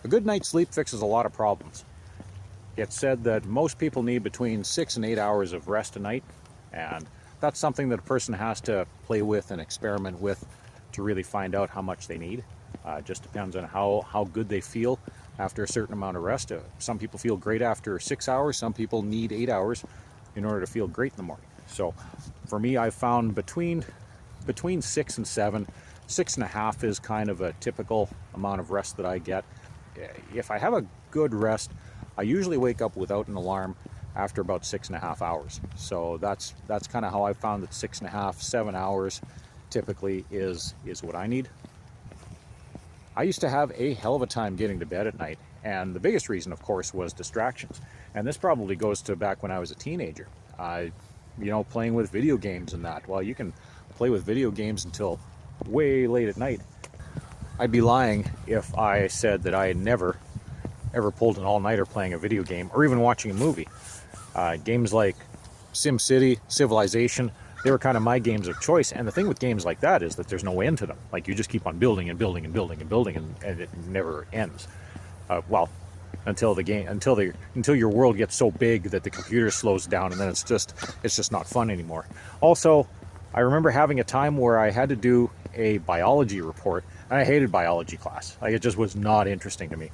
A good night's sleep fixes a lot of problems. It's said that most people need between 6 and 8 hours of rest a night, and that's something that a person has to play with and experiment with to really find out how much they need. It just depends on how good they feel after a certain amount of rest. Some people feel great after 6 hours, some people need 8 hours in order to feel great in the morning. So for me, I found between 6 and 7, 6.5 is kind of a typical amount of rest that I get. If I have a good rest, I usually wake up without an alarm after about 6.5 hours. So that's kind of how I found that 6.5, 7 hours typically is what I need. I used to have a hell of a time getting to bed at night, and the biggest reason, of course, was distractions. And this probably goes to back when I was a teenager. Playing with video games and that. Well, you can play with video games until way late at night. I'd be lying if I said that I had never ever pulled an all-nighter playing a video game or even watching a movie. Games like SimCity, Civilization, they were kind of my games of choice. And the thing with games like that is that there's no end to them. Like, you just keep on building and building and building and building, and it never ends. Until your world gets so big that the computer slows down, and then it's just not fun anymore. Also, I remember having a time where I had to do a biology report, and I hated biology class. Like, it just was not interesting to me.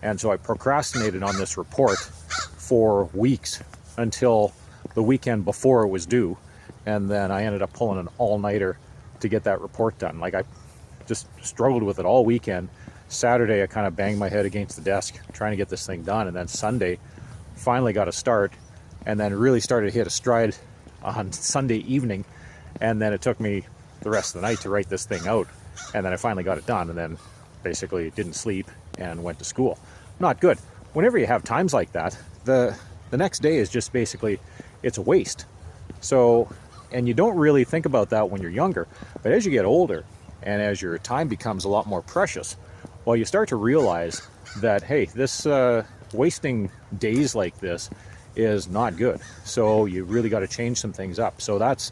And so I procrastinated on this report for weeks until the weekend before it was due. And then I ended up pulling an all-nighter to get that report done. Like, I just struggled with it all weekend. Saturday, I kind of banged my head against the desk trying to get this thing done. And then Sunday, finally got a start, and then really started to hit a stride on Sunday evening. And then it took me the rest of the night to write this thing out. And then I finally got it done, and then basically didn't sleep and went to school. Not good. Whenever you have times like that, the next day is just basically, it's a waste. So, and you don't really think about that when you're younger, but as you get older and as your time becomes a lot more precious, well, you start to realize that, hey, this wasting days like this is not good. So you really got to change some things up. So that's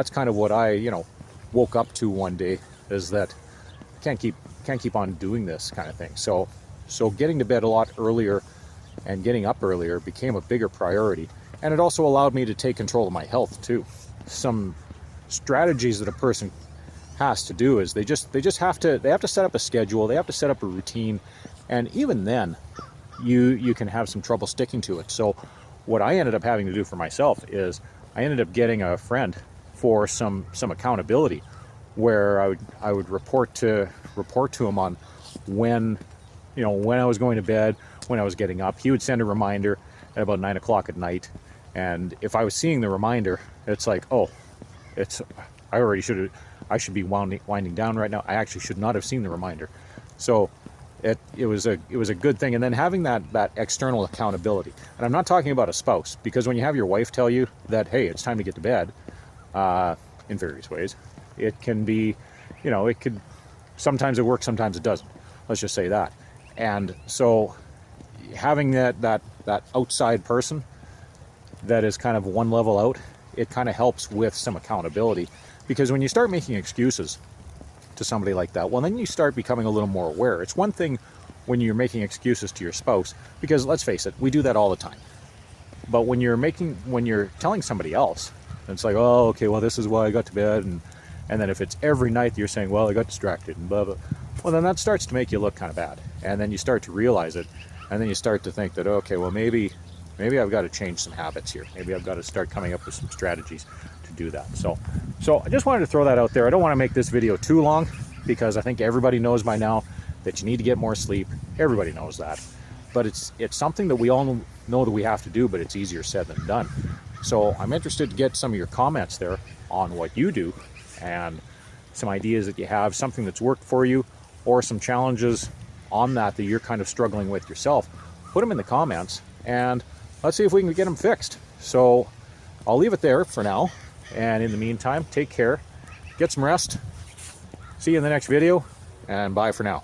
kind of what I, woke up to one day, is that can't keep on doing this kind of thing. So getting to bed a lot earlier and getting up earlier became a bigger priority. And it also allowed me to take control of my health too. Some strategies that a person has to do is they have to set up a schedule, they have to set up a routine, and even then you can have some trouble sticking to it. So what I ended up having to do for myself is I ended up getting a friend for some accountability, where I would report to him on when I was going to bed, when I was getting up. He would send a reminder at about 9 o'clock at night, and if I was seeing the reminder, it's like, oh, I should be winding down right now. I actually should not have seen the reminder. So it was a good thing. And then having that external accountability, and I'm not talking about a spouse, because when you have your wife tell you that, hey, it's time to get to bed, in various ways, it can be, sometimes it works, sometimes it doesn't. Let's just say that. And so having that outside person that is kind of one level out, it kind of helps with some accountability. Because when you start making excuses to somebody like that, well, then you start becoming a little more aware. It's one thing when you're making excuses to your spouse, because let's face it, we do that all the time. But when you're telling somebody else, it's like, oh, okay, well, this is why I got to bed, and then if it's every night you're saying, well, I got distracted and blah, blah, well, then that starts to make you look kind of bad. And then you start to realize it, and then you start to think that, okay, well, maybe I've got to change some habits here. Maybe I've got to start coming up with some strategies to do that. So I just wanted to throw that out there. I don't want to make this video too long, because I think everybody knows by now that you need to get more sleep. Everybody knows that. But it's something that we all know that we have to do, but it's easier said than done. So I'm interested to get some of your comments there on what you do, and some ideas that you have, something that's worked for you, or some challenges on that you're kind of struggling with yourself. Put them in the comments, and let's see if we can get them fixed. So I'll leave it there for now. And in the meantime, take care, get some rest. See you in the next video, and bye for now.